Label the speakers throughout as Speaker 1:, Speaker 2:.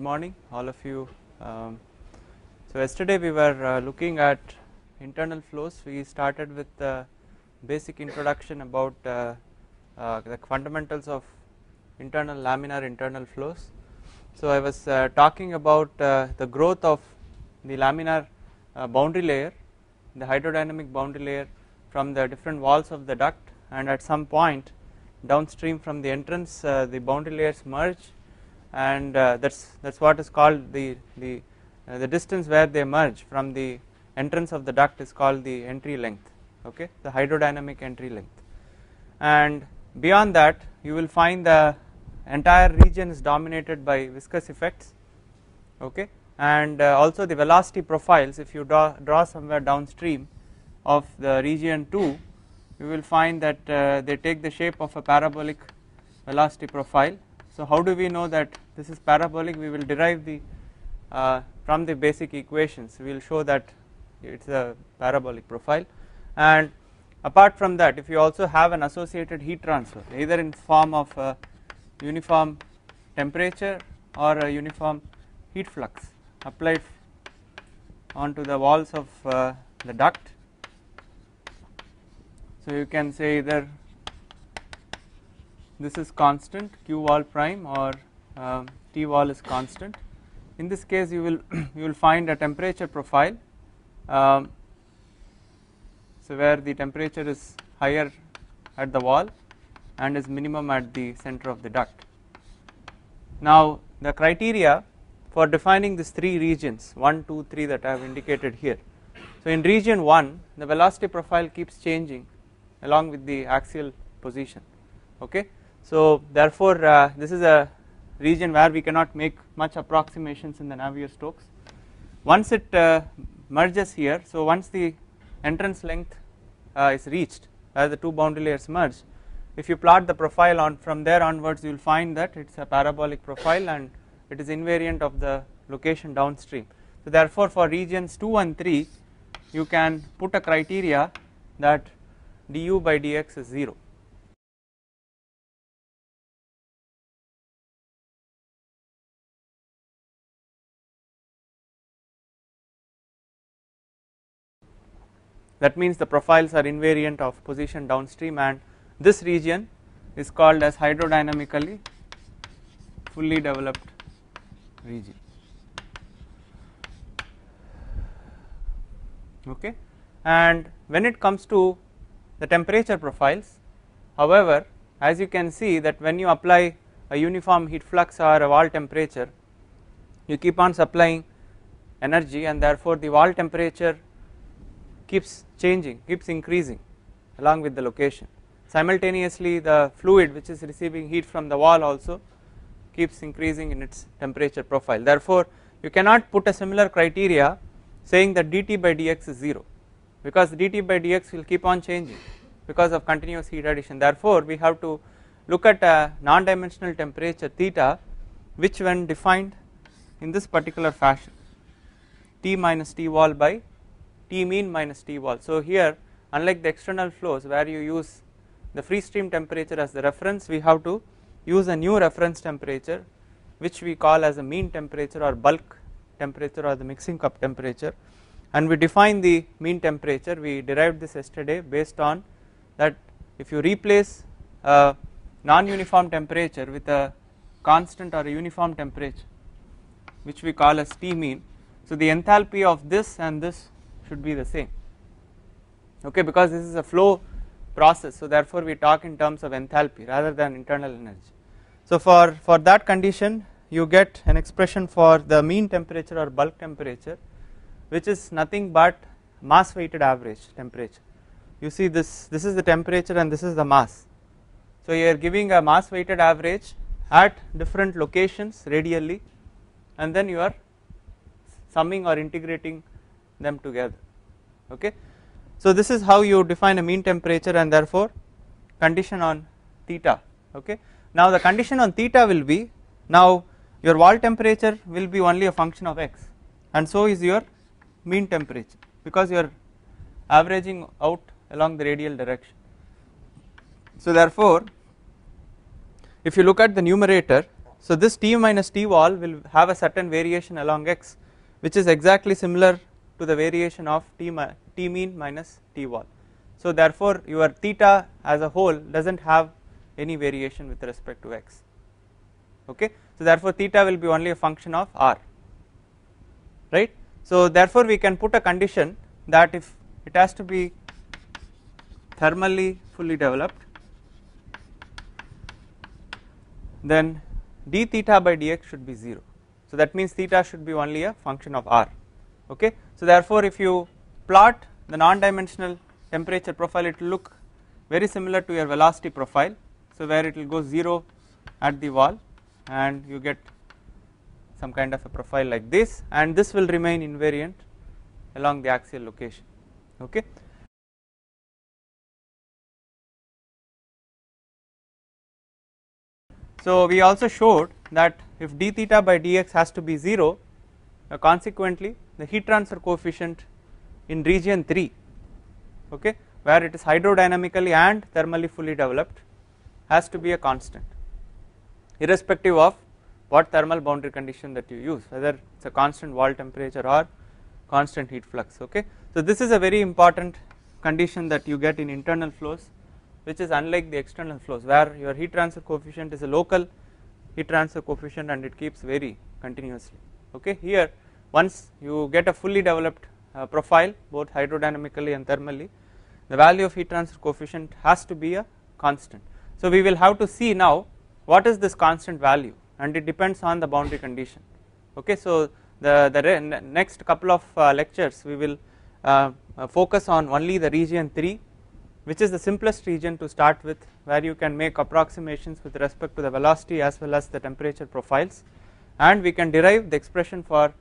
Speaker 1: morning all of you. So yesterday we were looking at internal flows. We started with the basic introduction about the fundamentals of internal laminar internal flows. So I was talking about the growth of the laminar boundary layer, the hydrodynamic boundary layer from the different walls of the duct, and at some point downstream from the entrance the boundary layers merge, and that's what is called the distance where they merge from the entrance of the duct is called the entry length, okay, the hydrodynamic entry length. And beyond that you will find the entire region is dominated by viscous effects, okay, and also the velocity profiles. If you draw somewhere downstream of the region 2, you will find that they take the shape of a parabolic velocity profile. So how do we know that this is parabolic? We will derive the from the basic equations. We will show that it's a parabolic profile. And apart from that, if you also have an associated heat transfer, either in form of a uniform temperature or a uniform heat flux applied onto the walls of the duct, so you can say either this is constant Q wall prime or T wall is constant. In this case you will find a temperature profile, so where the temperature is higher at the wall and is minimum at the center of the duct. Now the criteria for defining these three regions 1, 2, 3 that I have indicated here. So in region 1 the velocity profile keeps changing along with the axial position, okay. So therefore this is a region where we cannot make much approximations in the Navier-Stokes. Once it merges here, so once the entrance length is reached as the two boundary layers merge, if you plot the profile on from there onwards, you will find that it's a parabolic profile and it is invariant of the location downstream. So therefore for regions 2 and 3 you can put a criteria that du by dx is 0. That means the profiles are invariant of position downstream, and this region is called as hydrodynamically fully developed region, okay. And when it comes to the temperature profiles, however, as you can see that when you apply a uniform heat flux or a wall temperature, you keep on supplying energy, and therefore the wall temperature keeps changing, keeps increasing along with the location. Simultaneously the fluid which is receiving heat from the wall also keeps increasing in its temperature profile. Therefore you cannot put a similar criteria saying that dt by dx is 0, because dt by dx will keep on changing because of continuous heat addition. Therefore we have to look at a non-dimensional temperature theta, which when defined in this particular fashion, T minus T wall by T mean minus T wall. So here, unlike the external flows where you use the free stream temperature as the reference, we have to use a new reference temperature which we call as a mean temperature or bulk temperature or the mixing cup temperature, and we define the mean temperature. We derived this yesterday based on that if you replace a non-uniform temperature with a constant or a uniform temperature which we call as T mean, so the enthalpy of this and this should be the same, okay, because this is a flow process. So therefore we talk in terms of enthalpy rather than internal energy. So for that condition you get an expression for the mean temperature or bulk temperature, which is nothing but mass weighted average temperature. You see this is the temperature and this is the mass. So you are giving a mass weighted average at different locations radially, and then you are summing or integrating them together, okay. So this is how you define a mean temperature, and therefore condition on theta, okay. Now the condition on theta will be, now your wall temperature will be only a function of x, and so is your mean temperature, because you are averaging out along the radial direction. So therefore if you look at the numerator, So this T minus T wall will have a certain variation along x which is exactly similar to the variation of T mean minus T wall. So therefore your theta as a whole does not have any variation with respect to x, okay. So therefore theta will be only a function of r, right. So therefore we can put a condition that if it has to be thermally fully developed, then d theta by dx should be 0. So that means theta should be only a function of r, okay. So therefore if you plot the non-dimensional temperature profile, it will look very similar to your velocity profile. So where it will go 0 at the wall and you get some kind of a profile like this, and this will remain invariant along the axial location, okay. So we also showed that if d theta by dx has to be 0, consequently the heat transfer coefficient in region 3, okay, where it is hydrodynamically and thermally fully developed, has to be a constant irrespective of what thermal boundary condition that you use, whether it is a constant wall temperature or constant heat flux, okay. So this is a very important condition that you get in internal flows, which is unlike the external flows where your heat transfer coefficient is a local heat transfer coefficient and it keeps vary continuously, okay. Here once you get a fully developed profile both hydrodynamically and thermally, the value of heat transfer coefficient has to be a constant. So we will have to see now what is this constant value, and it depends on the boundary condition, okay. So the next couple of lectures we will focus on only the region 3, which is the simplest region to start with, where you can make approximations with respect to the velocity as well as the temperature profiles, and we can derive the expression for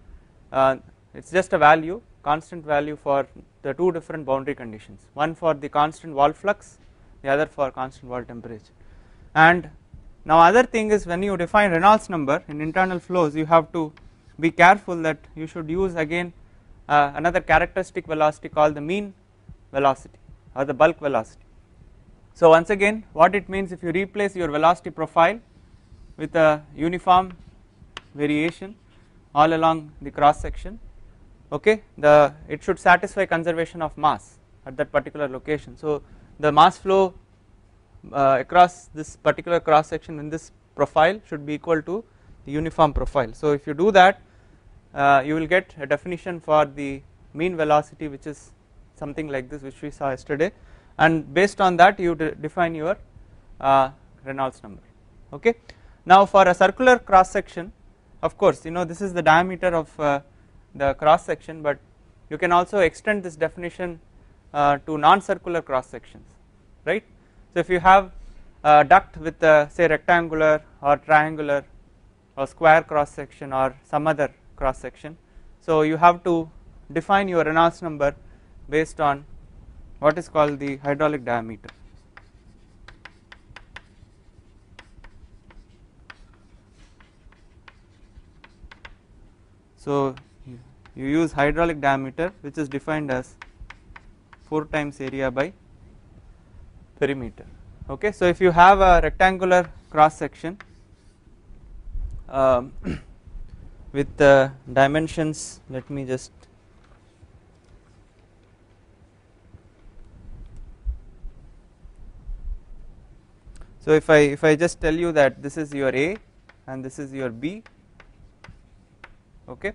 Speaker 1: it is just a value, constant value for the two different boundary conditions, one for the constant wall flux, the other for constant wall temperature. And now other thing is, when you define Reynolds number in internal flows, you have to be careful that you should use again another characteristic velocity called the mean velocity or the bulk velocity. So once again what it means, if you replace your velocity profile with a uniform variation all along the cross section, okay, it should satisfy conservation of mass at that particular location. So the mass flow across this particular cross section in this profile should be equal to the uniform profile. So if you do that, you will get a definition for the mean velocity, which is something like this, which we saw yesterday, and based on that you define your Reynolds number, okay. Now for a circular cross section, of course you know this is the diameter of the cross section, but you can also extend this definition to non-circular cross sections, right. So if you have a duct with say rectangular or triangular or square cross section or some other cross section, so you have to define your Reynolds number based on what is called the hydraulic diameter. So you use hydraulic diameter, which is defined as 4 times area by perimeter, okay. So if you have a rectangular cross section with dimensions, let me just so if I just tell you that this is your A and this is your B, okay.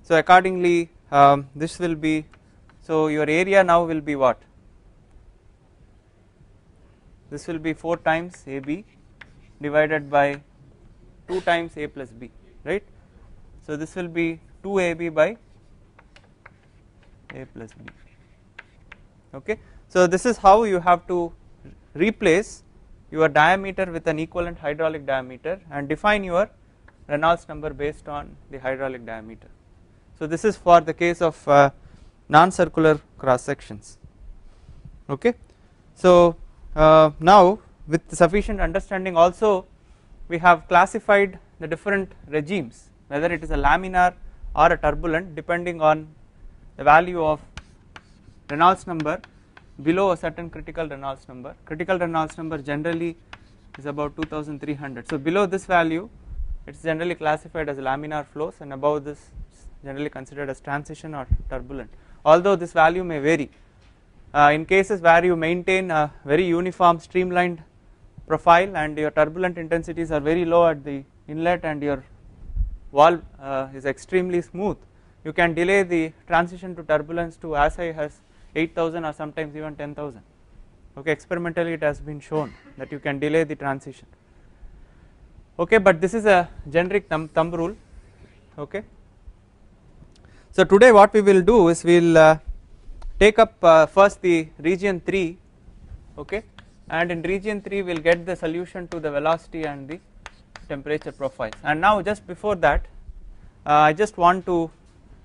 Speaker 1: So accordingly this will be, so your area now will be what, this will be 4 times AB divided by 2 times A plus B, right. So this will be 2AB by A plus B, okay. So this is how you have to replace your diameter with an equivalent hydraulic diameter and define your Reynolds number based on the hydraulic diameter. So this is for the case of non-circular cross sections, okay. So now with sufficient understanding also we have classified the different regimes, whether it is a laminar or a turbulent, depending on the value of Reynolds number below a certain critical Reynolds number. Critical Reynolds number generally is about 2300. So below this value it is generally classified as laminar flows, and above this is generally considered as transition or turbulent, although this value may vary. In cases where you maintain a very uniform streamlined profile and your turbulent intensities are very low at the inlet and your valve is extremely smooth, you can delay the transition to turbulence to as high as 8,000 or sometimes even 10,000. Okay, experimentally it has been shown that you can delay the transition. Okay, but this is a generic thumb rule. Okay, so today what we will do is we will take up first the region 3, okay, and in region 3 we will get the solution to the velocity and the temperature profiles. And now just before that I just want to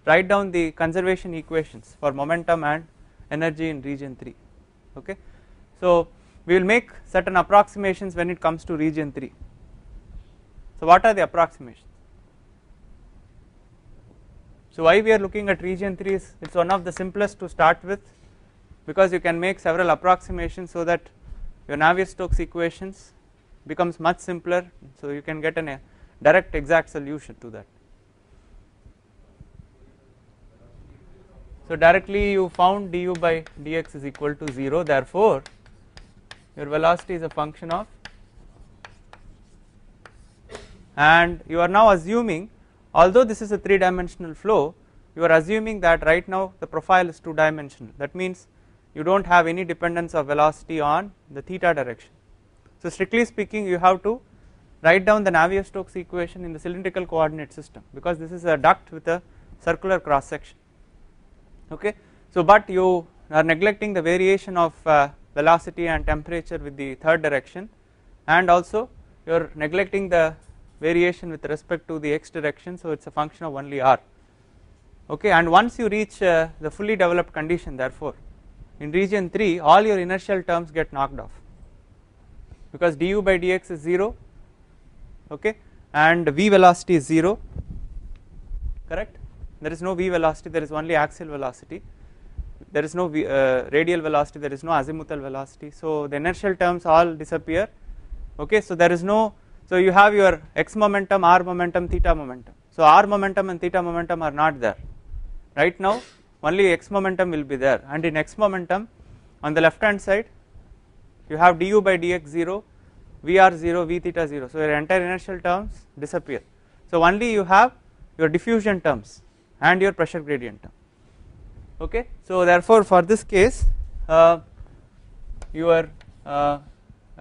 Speaker 1: write down the conservation equations for momentum and energy in region 3. Okay, so we will make certain approximations when it comes to region 3. So what are the approximations? So why we are looking at region 3 is it is one of the simplest to start with, because you can make several approximations so that your Navier-Stokes equations becomes much simpler, so you can get a direct exact solution to that. So directly you found du by dx is equal to 0, therefore your velocity is a function of, and you are now assuming, although this is a 3-dimensional flow, you are assuming that right now the profile is 2-dimensional. That means you do not have any dependence of velocity on the theta direction. So strictly speaking you have to write down the Navier-Stokes equation in the cylindrical coordinate system, because this is a duct with a circular cross section. Okay, so but you are neglecting the variation of velocity and temperature with the third direction, and also you are neglecting the variation with respect to the x direction, so it is a function of only r. Okay, and once you reach the fully developed condition, therefore in region 3 all your inertial terms get knocked off, because du by dx is 0, okay, and v velocity is 0, correct. There is no v velocity, there is only axial velocity, there is no radial velocity, there is no azimuthal velocity, so the inertial terms all disappear. Okay, so there is no, so you have your x momentum, r momentum, theta momentum. So r momentum and theta momentum are not there right now, only x momentum will be there, and in x momentum on the left hand side you have du by dx 0, vr 0, v theta 0, so your entire inertial terms disappear. So only you have your diffusion terms and your pressure gradient term. Okay, so therefore for this case your I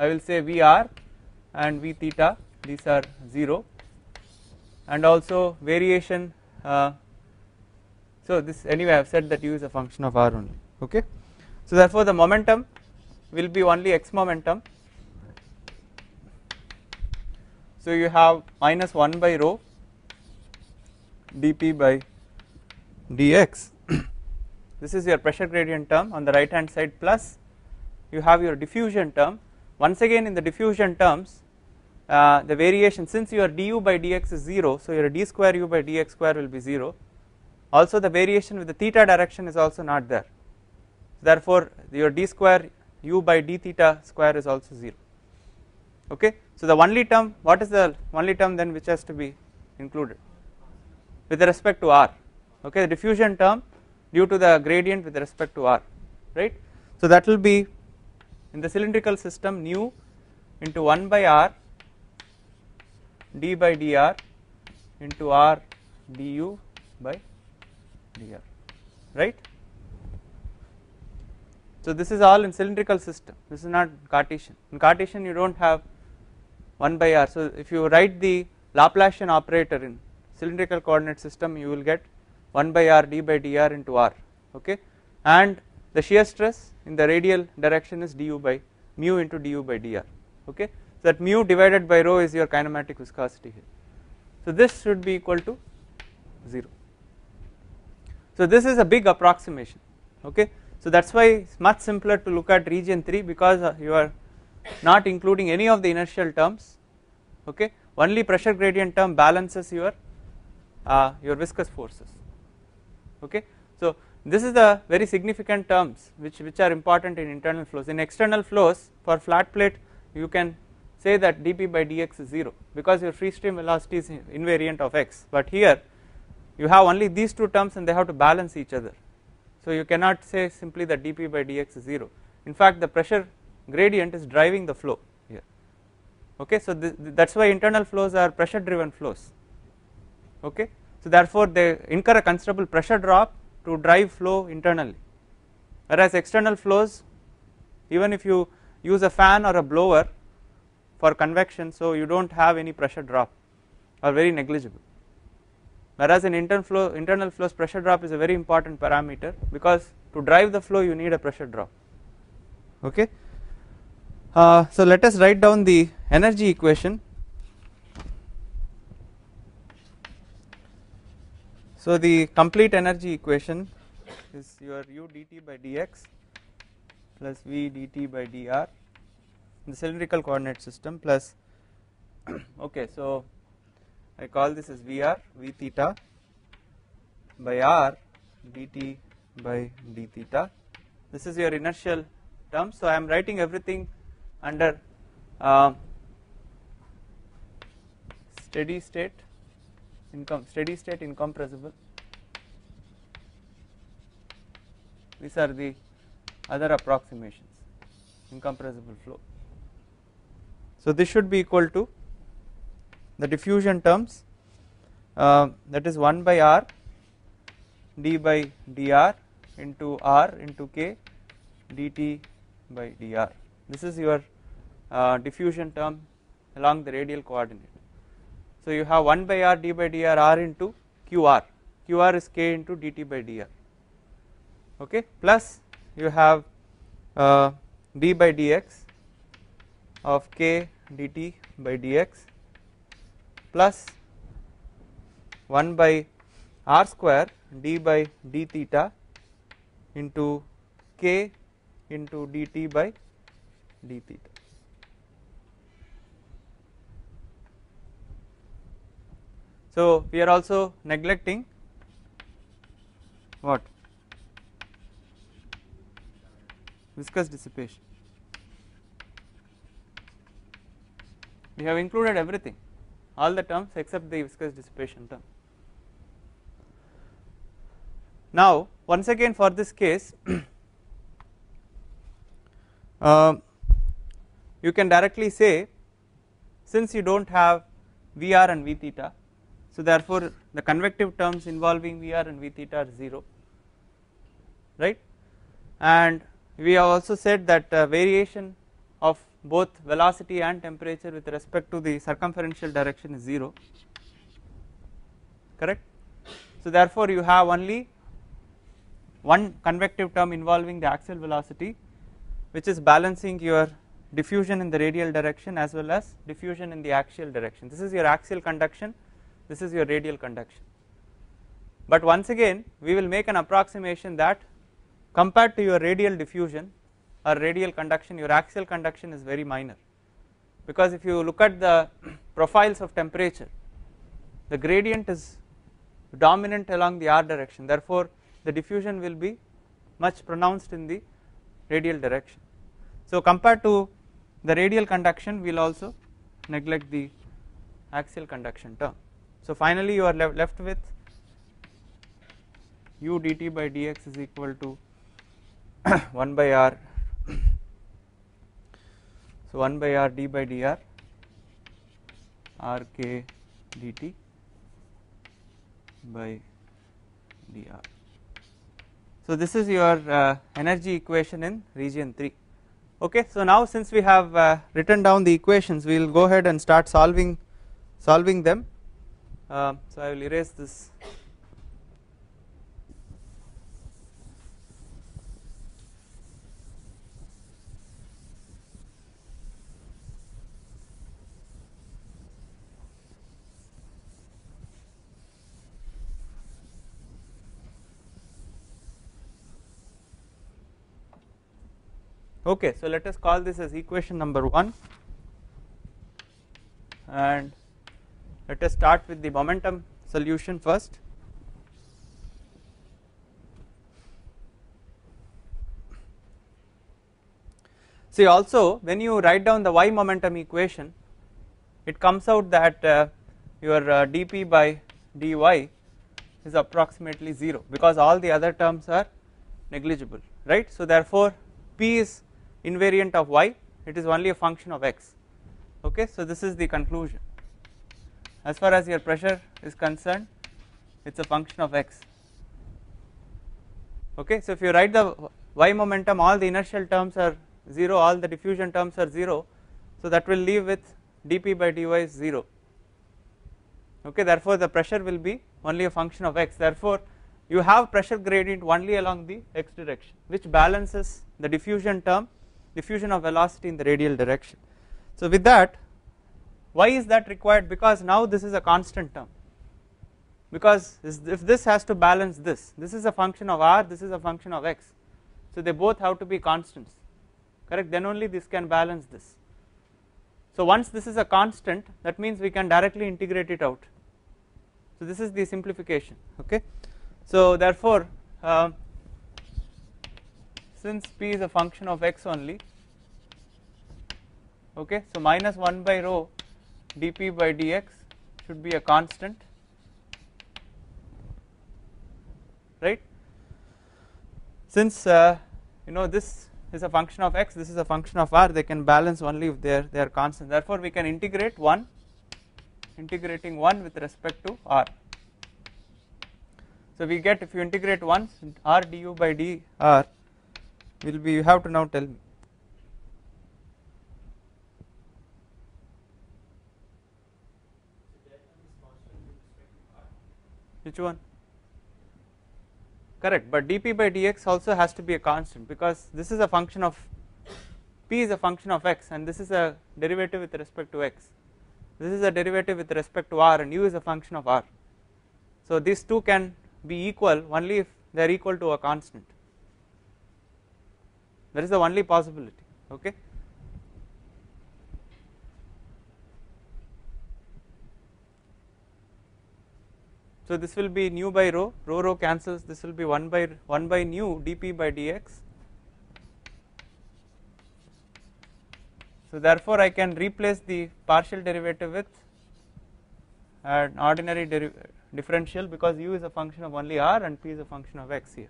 Speaker 1: will say vr and v theta, these are 0, and also variation, so this anyway I have said that u is a function of r only. Okay, so therefore the momentum will be only x momentum, so you have minus 1 by rho dp by dx, this is your pressure gradient term on the right hand side, plus you have your diffusion term. Once again in the diffusion terms the variation, since your du by dx is 0, so your d square u by dx square will be 0, also the variation with the theta direction is also not there, therefore your d square u by d theta square is also 0. Okay, so the only term, what is the only term then which has to be included with respect to r? Okay, the diffusion term due to the gradient with respect to r, right. So that will be in the cylindrical system nu into 1 by r d by dr into r du by dr, right. So this is all in cylindrical system, this is not Cartesian. In Cartesian you do not have 1 by r, so if you write the Laplacian operator in cylindrical coordinate system you will get 1 by r d by dr into r. Okay, and the shear stress in the radial direction is du by mu into du by dr. Okay, so that mu divided by rho is your kinematic viscosity here, so this should be equal to 0. So this is a big approximation. Okay, so that is why it is much simpler to look at region 3, because you are not including any of the inertial terms. Okay, only pressure gradient term balances your viscous forces. Okay, so this is the very significant terms which are important in internal flows. In external flows for flat plate you can say that dp by dx is 0 because your free stream velocity is invariant of x, but here you have only these two terms and they have to balance each other. So you cannot say simply that dp by dx is 0. In fact, the pressure gradient is driving the flow here. Okay, so that is why internal flows are pressure driven flows. Okay, so therefore they incur a considerable pressure drop to drive flow internally, whereas external flows, even if you use a fan or a blower for convection, so you do not have any pressure drop or very negligible, whereas in internal flows pressure drop is a very important parameter because to drive the flow you need a pressure drop. Okay, so let us write down the energy equation. So the complete energy equation is your u dt by dx plus v dt by dr in the cylindrical coordinate system plus okay, so I call this as Vr v theta by r dt by d theta. This is your inertial term, so I am writing everything under steady state incompressible. These are the other approximations, incompressible flow. So this should be equal to the diffusion terms, that is 1 by r d by dr into r into k dt by dr. This is your diffusion term along the radial coordinate. So you have 1 by r d by dr r into qr, qr is k into dt by dr, okay, plus you have d by dx of k dt by dx plus 1 by r square d by d theta into k into dt by d theta. So we are also neglecting what? Viscous dissipation. We have included everything, all the terms except the viscous dissipation term. Now once again for this case you can directly say, since you do not have Vr and V theta, so therefore the convective terms involving Vr and V theta are 0, right, and we have also said that variation of both velocity and temperature with respect to the circumferential direction is 0, correct. So therefore you have only one convective term involving the axial velocity, which is balancing your diffusion in the radial direction as well as diffusion in the axial direction. This is your axial conduction, this is your radial conduction. But once again we will make an approximation that compared to your radial diffusion or radial conduction, your axial conduction is very minor, because if you look at the profiles of temperature, the gradient is dominant along the r direction, therefore the diffusion will be much pronounced in the radial direction. So compared to the radial conduction we will also neglect the axial conduction term. So finally you are left with u dt by dx is equal to 1 by r, so 1 by r d by dr r k dt by dr. So this is your energy equation in region 3. Okay, so now since we have written down the equations, we will go ahead and start solving them. So I will erase this. Okay, so let us call this as equation number 1, and let us start with the momentum solution first. See, also when you write down the y momentum equation, it comes out that your dp by dy is approximately 0 because all the other terms are negligible, right. So therefore p is invariant of y, it is only a function of x. Okay, so this is the conclusion. As far as your pressure is concerned, it is a function of x. Okay, so if you write the y momentum, all the inertial terms are 0, all the diffusion terms are 0, so that will leave with dp by dy is 0. Okay, therefore the pressure will be only a function of x. Therefore you have pressure gradient only along the x direction, which balances the diffusion term, diffusion of velocity in the radial direction. So with that, why is that required? Because now this is a constant term, because if this has to balance this is a function of r, this is a function of x, so they both have to be constants, correct, then only this can balance this. So once this is a constant, that means we can directly integrate it out. So this is the simplification. Okay, so therefore since p is a function of x only, okay, so minus 1 by rho dp by dx should be a constant, right. Since you know this is a function of x, this is a function of r, they can balance only if they are constant. Therefore we can integrate 1, integrating 1 with respect to r. So we get, if you integrate once, r du by dr will be, you have to now tell me. Which one? Correct, but dp by dx also has to be a constant, because this is a function of, p is a function of x and this is a derivative with respect to x, this is a derivative with respect to r, and u is a function of r. So these two can be equal only if they are equal to a constant, that is the only possibility. Okay, so this will be nu by rho, rho cancels, this will be 1 by nu dp by dx. So therefore I can replace the partial derivative with an ordinary differential, because u is a function of only r and p is a function of x here.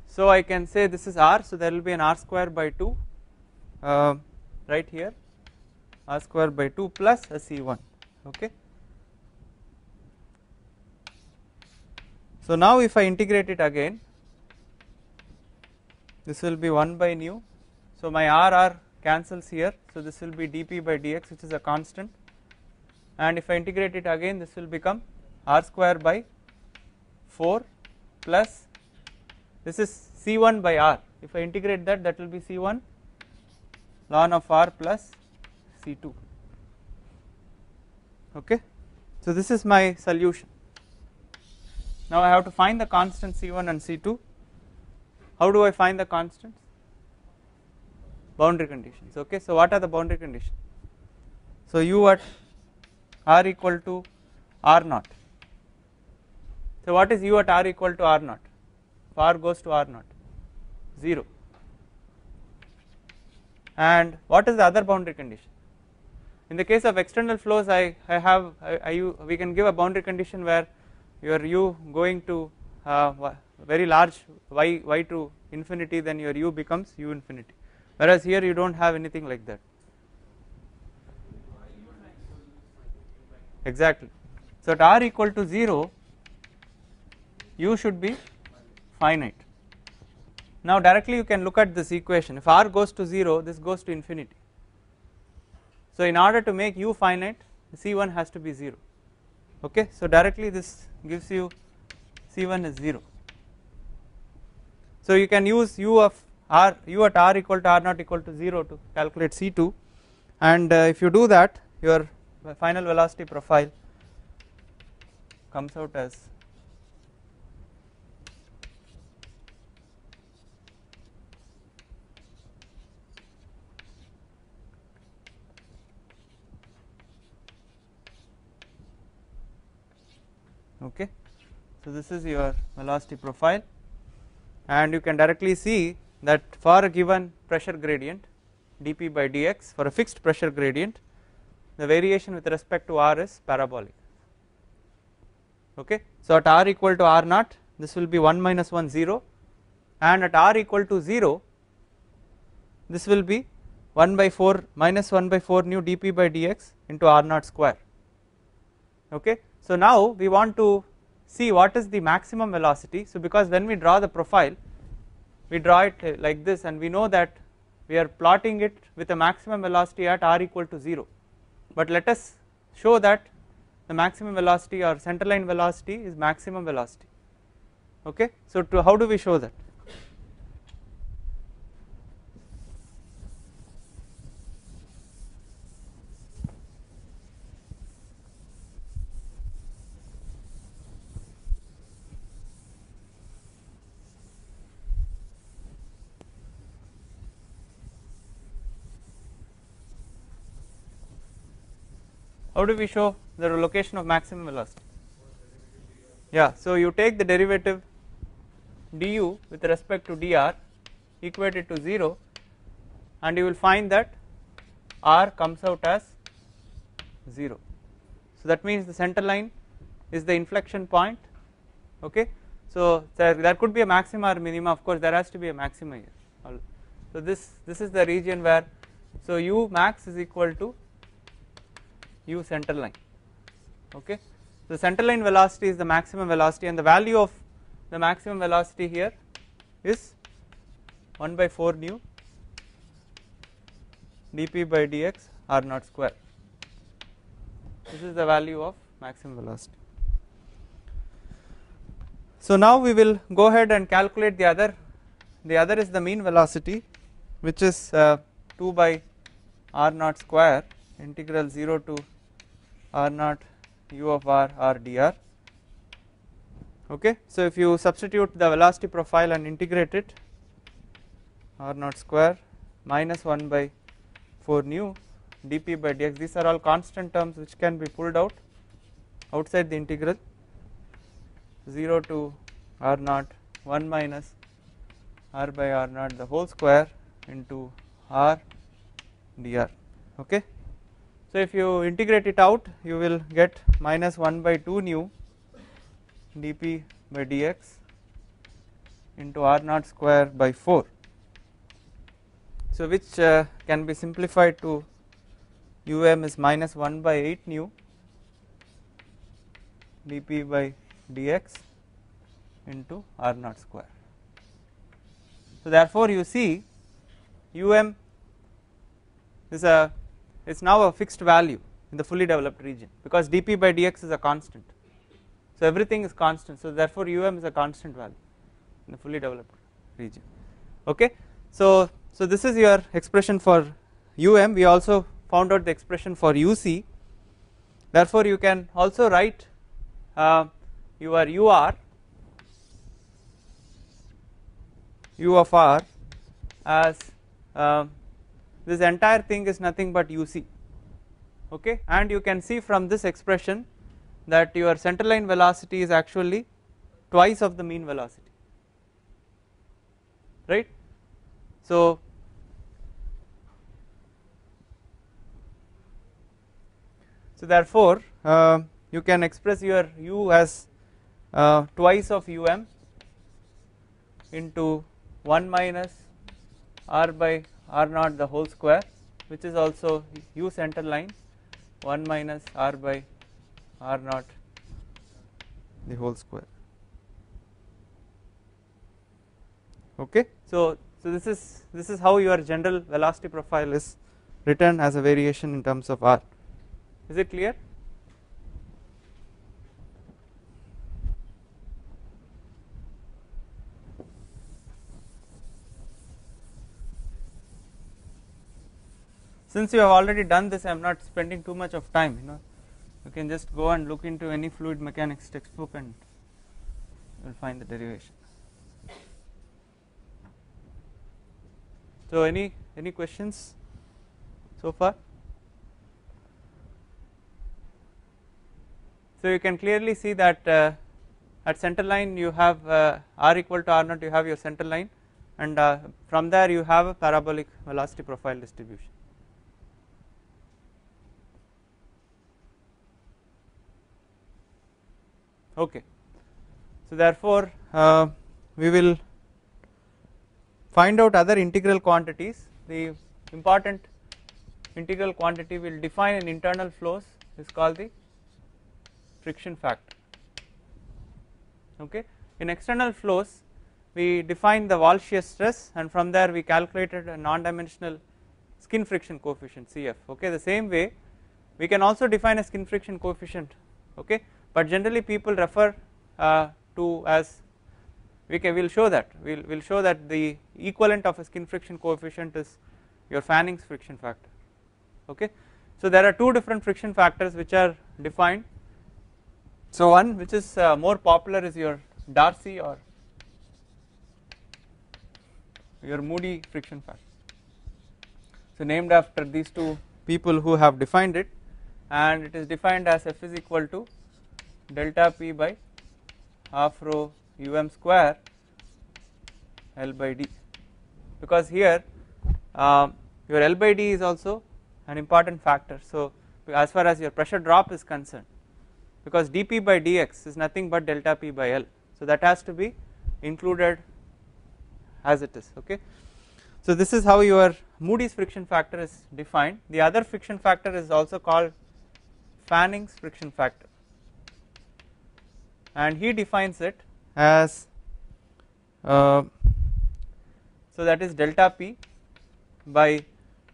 Speaker 1: So I can say this is r, so there will be an r square by 2 right here, r square by 2 plus a C1. Okay. So now if I integrate it again, this will be 1 by nu, so my r cancels here, so this will be dp by dx, which is a constant, and if I integrate it again, this will become r square by 4 plus, this is C1 by r, if I integrate that, that will be C1 ln of r plus C2. Okay, so this is my solution. Now I have to find the constants C1 and C2. How do I find the constants? Boundary conditions. Okay, so what are the boundary conditions? So u at r equal to r naught. So what is u at r equal to r naught? If r goes to r naught, 0. And what is the other boundary condition? In the case of external flows, we can give a boundary condition where your u going to very large y to infinity, then your u becomes u infinity, whereas here you do not have anything like that. Exactly. So at r equal to 0, u should be finite. Now directly you can look at this equation, if r goes to 0, this goes to infinity. So in order to make u finite, C1 has to be 0. Okay, so directly this gives you C1 is 0. So you can use u at r equal to r naught equal to 0 to calculate C2, and if you do that, your final velocity profile comes out as okay. So this is your velocity profile. and you can directly see that for a given pressure gradient dP by dx, for a fixed pressure gradient, the variation with respect to r is parabolic. Okay, so at r equal to r naught, this will be 1 minus 1 0, and at r equal to 0, this will be 1 by 4 minus 1 by 4 nu dP by dx into r naught square. Okay, so now we want to see what is the maximum velocity. So because when we draw the profile, we draw it like this, and we know that we are plotting it with a maximum velocity at r equal to 0, but let us show that the maximum velocity or centerline velocity is maximum velocity. Okay, so how do we show that? How do we show the location of maximum velocity? Yeah, so you take the derivative du with respect to dr, equate it to 0, and you will find that r comes out as 0. So that means the center line is the inflection point. Okay, so there could be a maxima or minima, of course there has to be a maxima here. So this is the region where, so u max is equal to u center line. Okay, the center line velocity is the maximum velocity, and the value of the maximum velocity here is 1 by 4 nu dP by dx r naught square. This is the value of maximum velocity. So now we will go ahead and calculate the other. The other is the mean velocity, which is 2 by r naught square integral 0 to r naught u of r dr. Okay, so if you substitute the velocity profile and integrate it, r naught square minus 1 by 4 nu dP by dx, these are all constant terms which can be pulled out outside the integral, 0 to r naught 1 minus r by r naught the whole square into r dr. Okay, so if you integrate it out, you will get minus 1 by 2 nu dP by dx into r naught square by 4. So which can be simplified to um is minus 1 by 8 nu dP by dx into r naught square. So therefore you see um is now a fixed value in the fully developed region, because dP by dx is a constant. So everything is constant, so therefore um is a constant value in the fully developed region. Okay, so this is your expression for um. We also found out the expression for uc. Therefore you can also write your u of r as this entire thing is nothing but uc. Okay, and you can see from this expression that your centerline velocity is actually twice of the mean velocity, right? So therefore you can express your u as twice of um into 1 minus r by r naught the whole square, which is also u center line 1 minus r by r naught the whole square. Okay, so this is how your general velocity profile is written as a variation in terms of r. Is it clear? Since you have already done this, I am not spending too much of time. You can just go and look into any fluid mechanics textbook and you will find the derivation. So any questions so far? So you can clearly see that at center line you have r equal to r naught, you have your center line, and from there you have a parabolic velocity profile distribution. Okay. So therefore we will find out other integral quantities. The important integral quantity we will define in internal flows is called the friction factor. Okay. In external flows we define the wall shear stress, and from there we calculated a non-dimensional skin friction coefficient Cf. Okay. The same way we can also define a skin friction coefficient, okay, but generally people refer to as we will show that we'll show that the equivalent of a skin friction coefficient is your Fanning's friction factor. Okay. So there are two different friction factors which are defined. So one which is more popular is your Darcy or your Moody friction factor. So named after these two people who have defined it, and it is defined as F is equal to delta P by half rho um square L by D, because here your L by D is also an important factor. So as far as your pressure drop is concerned, because dP by dx is nothing but delta P by L, so that has to be included as it is. Okay. So this is how your Moody's friction factor is defined. The other friction factor is also called Fanning's friction factor, and he defines it as so that is delta P by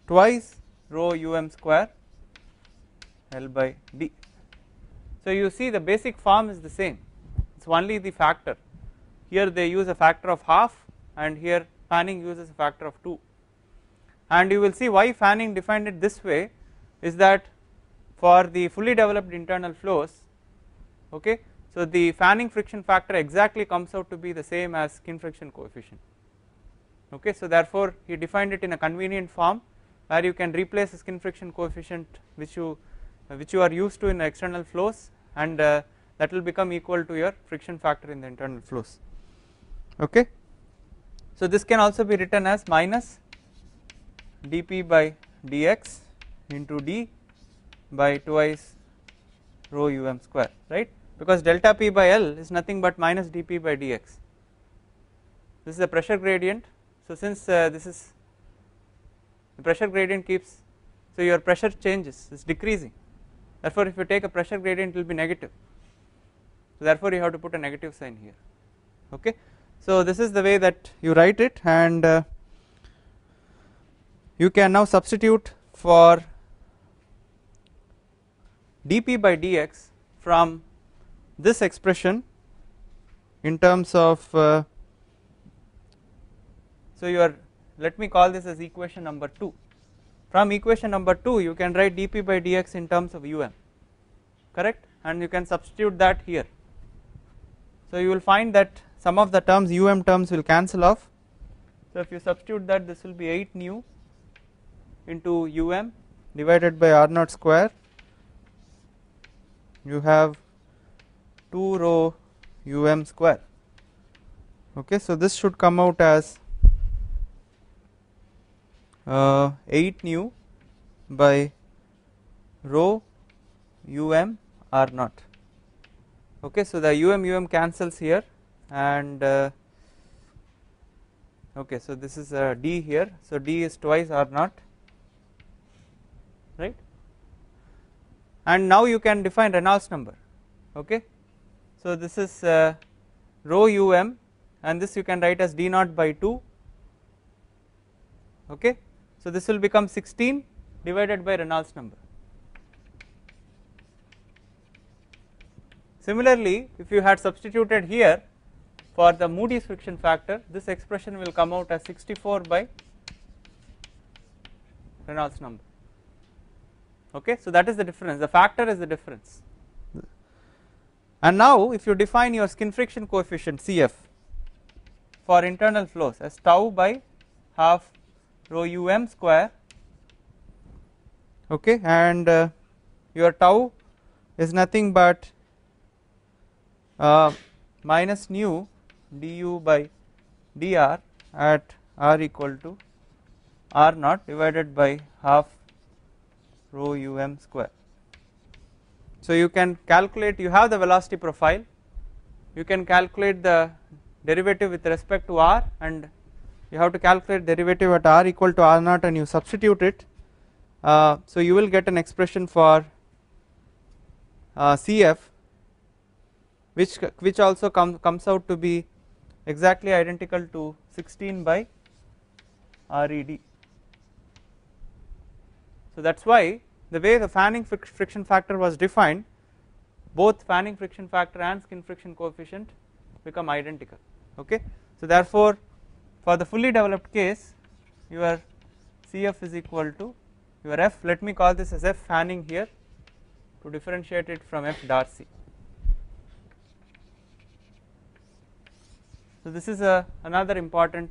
Speaker 1: twice rho um square L by D. So you see the basic form is the same, it is only the factor. Here they use a factor of half, and here Fanning uses a factor of 2, and you will see why Fanning defined it this way is that for the fully developed internal flows, okay, so the Fanning friction factor exactly comes out to be the same as skin friction coefficient. Okay. So therefore he defined it in a convenient form where you can replace the skin friction coefficient which you are used to in external flows, and that will become equal to your friction factor in the internal flows. Okay. So this can also be written as minus dP by dx into d by twice rho um square, right, because delta P by L is nothing but minus dP by dx. This is the pressure gradient. So since this is the pressure gradient keeps, so your pressure changes, is decreasing, therefore if you take a pressure gradient it will be negative, so therefore you have to put a negative sign here. Okay. So this is the way that you write it, and you can now substitute for dP by dx from this expression in terms of so your, let me call this as equation number 2. From equation number 2 you can write dP by dx in terms of um, correct, and you can substitute that here. So you will find that some of the terms terms will cancel off. So if you substitute that, this will be 8 nu into divided by r naught square, you have 2 rho square. Okay. So this should come out as 8 nu by rho r naught. Okay. So the cancels here, and okay, so this is d here, so d is twice r naught, right, and now you can define Reynolds number. Okay. So this is rho and this you can write as d naught by 2. Okay. So this will become 16 divided by Reynolds number. Similarly, if you had substituted here for the Moody's friction factor, this expression will come out as 64 by Reynolds number. Okay. So that is the difference, the factor is the difference. And now if you define your skin friction coefficient Cf for internal flows as tau by half rho square, okay, and your tau is nothing but minus nu du by dr at r equal to r naught divided by half rho um square. So you can calculate, you have the velocity profile, you can calculate the derivative with respect to r, and you have to calculate derivative at r equal to r naught and you substitute it. So you will get an expression for Cf which also comes out to be exactly identical to 16 by Red. So that is why the way the fanning friction factor was defined, both fanning friction factor and skin friction coefficient become identical. Okay. So therefore for the fully developed case your Cf is equal to your F, let me call this as F fanning here to differentiate it from F Darcy. So this is another important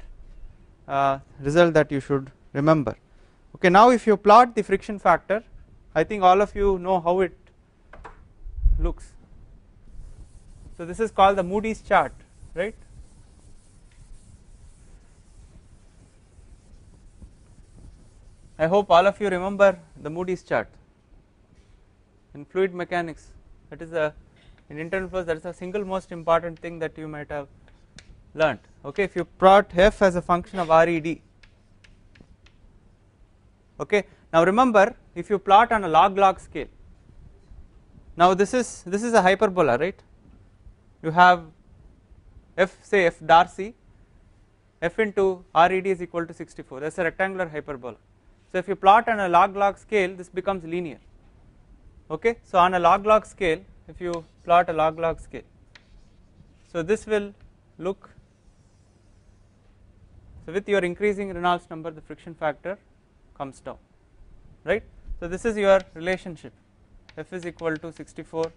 Speaker 1: result that you should remember. Okay, now if you plot the friction factor, I think all of you know how it looks. So this is called the Moody's chart, right? I hope all of you remember the Moody's chart in fluid mechanics. That is in internal flows, that is the single most important thing that you might have learnt. Okay, if you plot F as a function of Red. Okay, now remember if you plot on a log scale, now this is a hyperbola, right? You have F, say F Darcy, F into Red is equal to 64, that is a rectangular hyperbola. So if you plot on a log scale, this becomes linear. Okay, so on a log scale, if you plot a log scale, so this will look, so with your increasing Reynolds number the friction factor comes down, right. So this is your relationship, F is equal to 64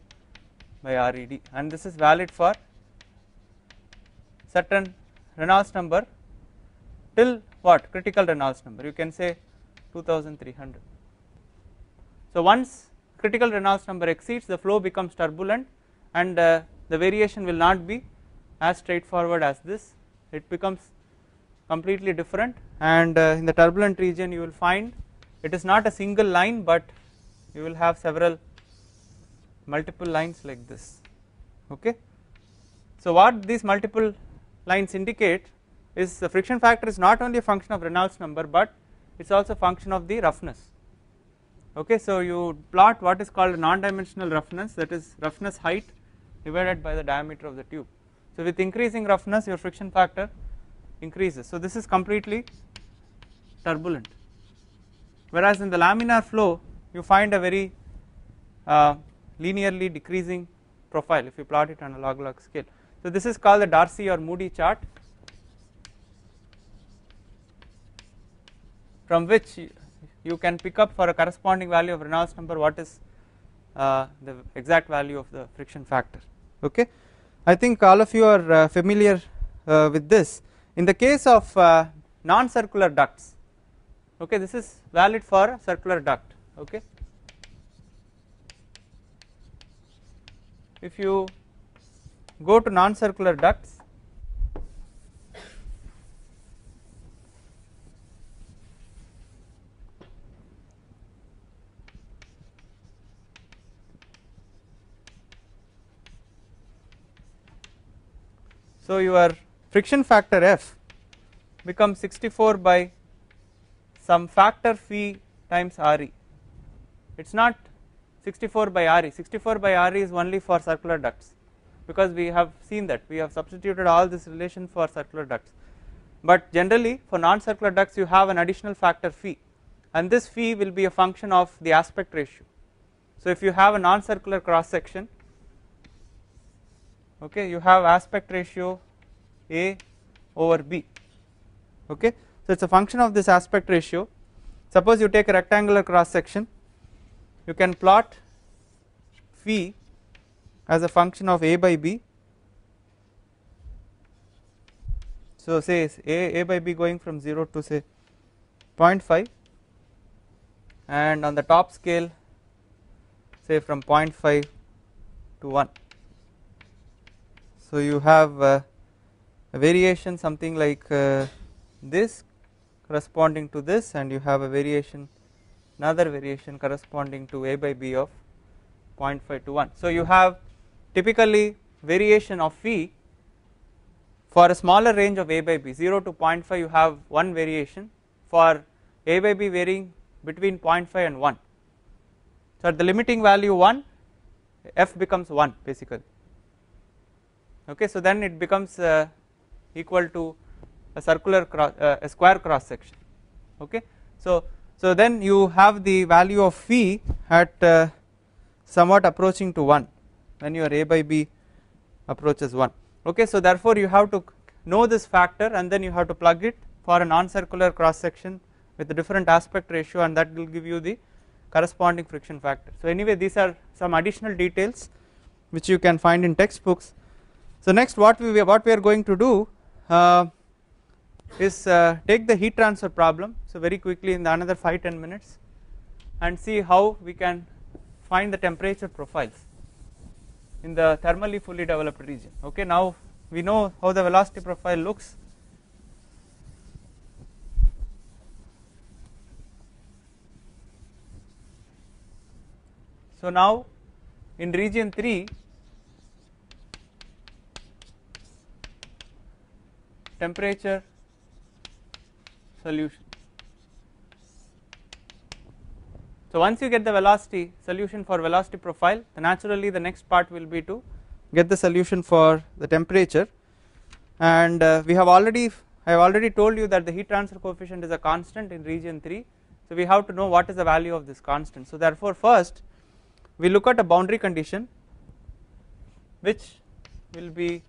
Speaker 1: by Red, and this is valid for certain Reynolds number till what, critical Reynolds number, you can say 2300. So once critical Reynolds number exceeds, the flow becomes turbulent and the variation will not be as straightforward as this, it becomes completely different, and in the turbulent region you will find it is not a single line but you will have multiple lines like this. Okay. So what these multiple lines indicate is the friction factor is not only a function of Reynolds number but it is also a function of the roughness. Okay, so you plot what is called non-dimensional roughness, that is roughness height divided by the diameter of the tube. So with increasing roughness your friction factor increases, so this is completely turbulent, whereas in the laminar flow you find a very linearly decreasing profile if you plot it on a log scale. So this is called the Darcy or Moody chart, from which you can pick up for a corresponding value of Reynolds number what is the exact value of the friction factor. Okay, I think all of you are familiar with this. In the case of non-circular ducts, okay, this is valid for a circular duct. Okay, if you go to non-circular ducts, so your friction factor F becomes 64 by some factor phi times Re. It is not 64 by Re, 64 by Re is only for circular ducts, because we have seen that we have substituted all this relation for circular ducts, but generally for non-circular ducts you have an additional factor phi, and this phi will be a function of the aspect ratio. So if you have a non-circular cross section, okay, you have aspect ratio A over B. Okay, so it is a function of this aspect ratio. Suppose you take a rectangular cross section, you can plot phi as a function of A by B. So say A by B going from 0 to say 0.5, and on the top scale say from 0.5 to 1. So you have a variation something like this corresponding to this, and you have a variation, another variation corresponding to A by B of 0.5 to 1. So you have typically variation of phi for a smaller range of A by B, 0 to 0.5 you have one variation, for A by B varying between 0.5 and 1. So at the limiting value 1, f becomes 1 basically, okay. So then it becomes equal to a circular cross, a square cross section, okay. So then you have the value of phi at somewhat approaching to 1 when your A by B approaches 1, okay. So therefore you have to know this factor, and then you have to plug it for a non-circular cross section with a different aspect ratio, and that will give you the corresponding friction factor. So anyway, these are some additional details which you can find in textbooks. So next what we are going to do is take the heat transfer problem, so very quickly in another 5-10 minutes, and see how we can find the temperature profiles in the thermally fully developed region, okay. Now we know how the velocity profile looks. So now in region 3 temperature solution. So once you get the velocity solution for velocity profile, then naturally the next part will be to get the solution for the temperature, and I have already told you that the heat transfer coefficient is a constant in region 3. So we have to know what is the value of this constant. So therefore first we look at a boundary condition which will be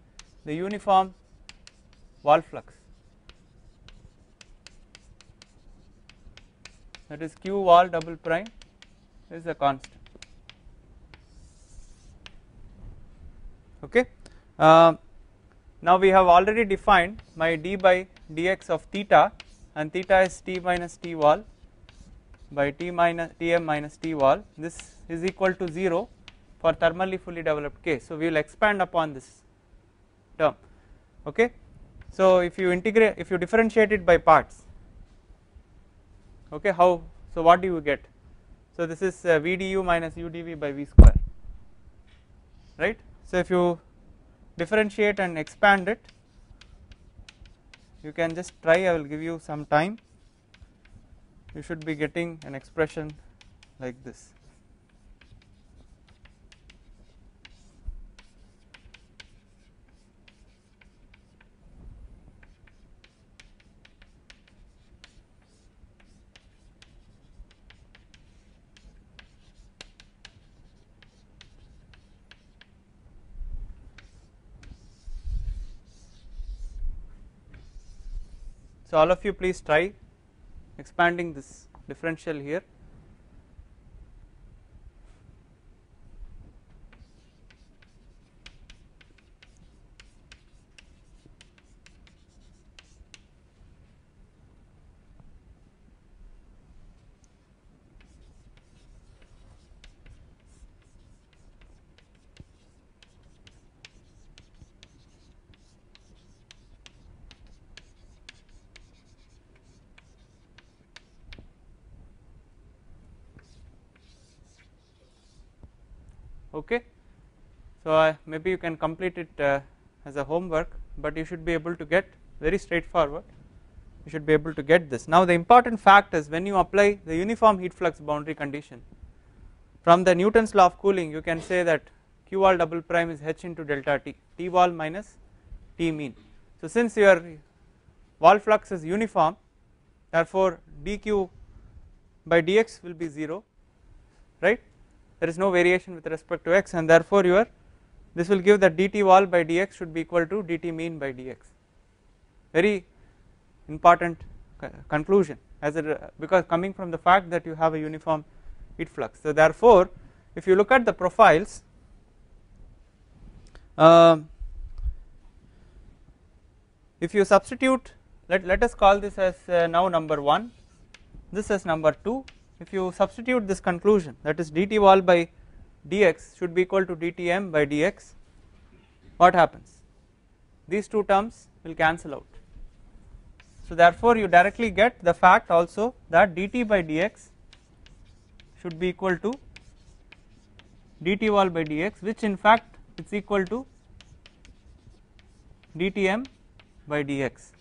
Speaker 1: the uniform wall flux, that is q wall double prime is a constant, okay. Now we have already defined my d by dx of theta, and theta is t minus t wall by tm minus t wall. This is equal to 0 for thermally fully developed case. So we will expand upon this term, okay. So if you differentiate it by parts, okay, how, so what do you get? So this is v du minus u dv by v square, right. So if you differentiate and expand it, you can just try, I will give you some time, you should be getting an expression like this. So all of you please try expanding this differential here. Okay, so maybe you can complete it as a homework, but you should be able to get, very straightforward, you should be able to get this. Now the important fact is, when you apply the uniform heat flux boundary condition from the Newton's law of cooling, you can say that q wall double prime is h into delta t, t wall minus t mean. So since your wall flux is uniform, therefore dq by dx will be 0, right. There is no variation with respect to x, and therefore this will give that dt wall by dx should be equal to dt mean by dx. Very important conclusion, because coming from the fact that you have a uniform heat flux. So therefore if you look at the profiles, if you substitute, let us call this as now number 1, this as number 2. If you substitute this conclusion, that is dt wall by dx should be equal to dtm by dx, what happens? these two terms will cancel out. So therefore you directly get the fact also that dt by dx should be equal to dt vol by dx, which in fact it's equal to dtm by dx.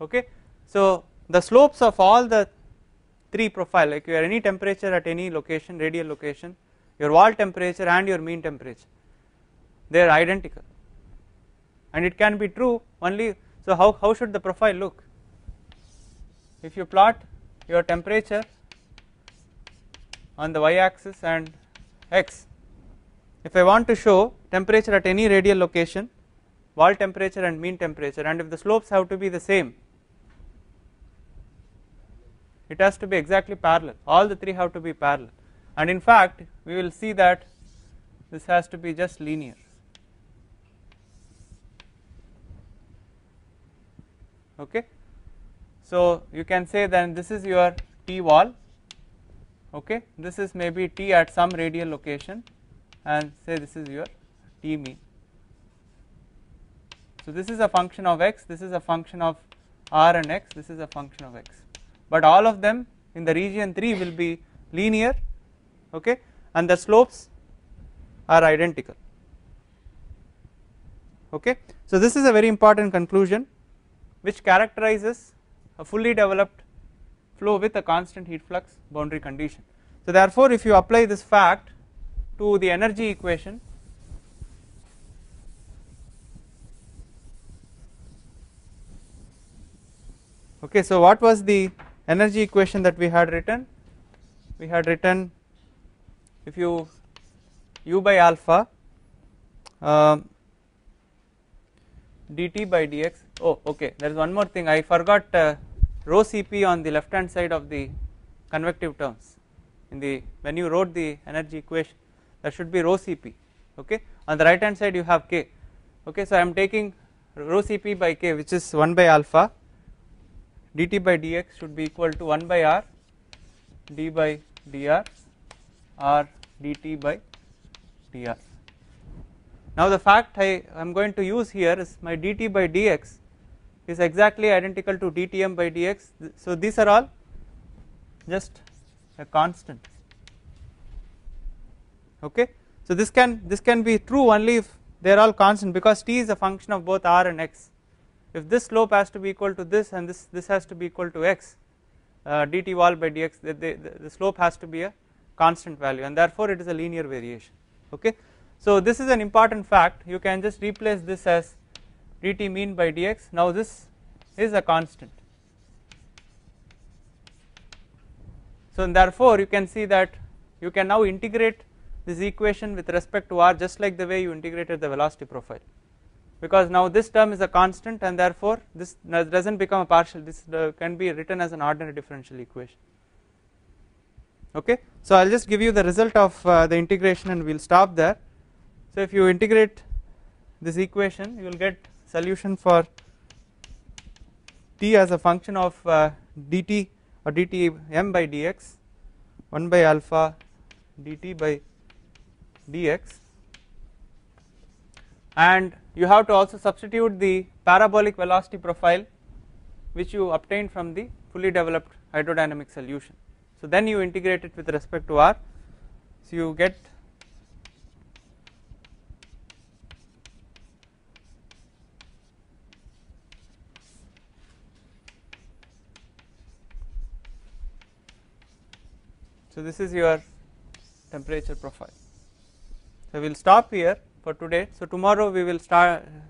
Speaker 1: Okay. So the slopes of all the three profile, like your any temperature at any location, radial location, your wall temperature and your mean temperature, they are identical, and it can be true only. So how should the profile look? If you plot your temperature on the y axis and x, if I want to show temperature at any radial location, wall temperature and mean temperature, and if the slopes have to be the same, it has to be exactly parallel, all the three have to be parallel, and in fact we will see that this has to be just linear. Okay. So you can say then this is your T wall, okay, this is maybe T at some radial location, and say this is your T mean. So this is a function of x, this is a function of r and x, this is a function of x, but all of them in the region 3 will be linear, okay, and the slopes are identical. Okay. So this is a very important conclusion which characterizes a fully developed flow with a constant heat flux boundary condition. So therefore if you apply this fact to the energy equation, okay, so what was the energy equation that we had written? We had written, if you u by alpha dt by dx, oh okay, there is one more thing, I forgot rho Cp on the left hand side of the convective terms. In the when you wrote the energy equation, there should be rho Cp, okay, on the right hand side you have k, okay, so I am taking rho Cp by k, which is 1 by alpha dt by dx should be equal to 1 by r d by dr r dt by dr. Now the fact I am going to use here is my dt by dx is exactly identical to dtm by dx, so these are all just a constant, okay. So this can be true only if they are all constant, because t is a function of both r and x. If this slope has to be equal to this and this has to be equal to x, dt wall by dx, the slope has to be a constant value, and therefore it is a linear variation, okay. So this is an important fact, you can just replace this as dt mean by dx, now this is a constant. So therefore you can see that you can now integrate this equation with respect to r just like the way you integrated the velocity profile, because now this term is a constant and therefore this does not become a partial, this can be written as an ordinary differential equation, okay. So I will just give you the result of the integration and we will stop there. So if you integrate this equation, you will get solution for t as a function of dt or dtm by dx 1 by alpha dt by dx, and you have to also substitute the parabolic velocity profile which you obtained from the fully developed hydrodynamic solution. So then you integrate it with respect to r, so you get so this is your temperature profile. So we will stop here for today. So tomorrow we will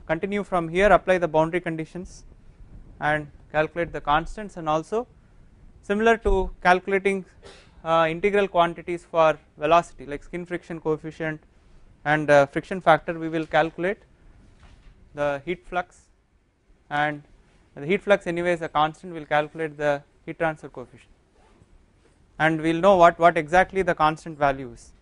Speaker 1: continue from here, apply the boundary conditions and calculate the constants, and also similar to calculating integral quantities for velocity like skin friction coefficient and friction factor, we will calculate the heat flux, and the heat flux anyway is a constant, we will calculate the heat transfer coefficient, and we will know what exactly the constant value is.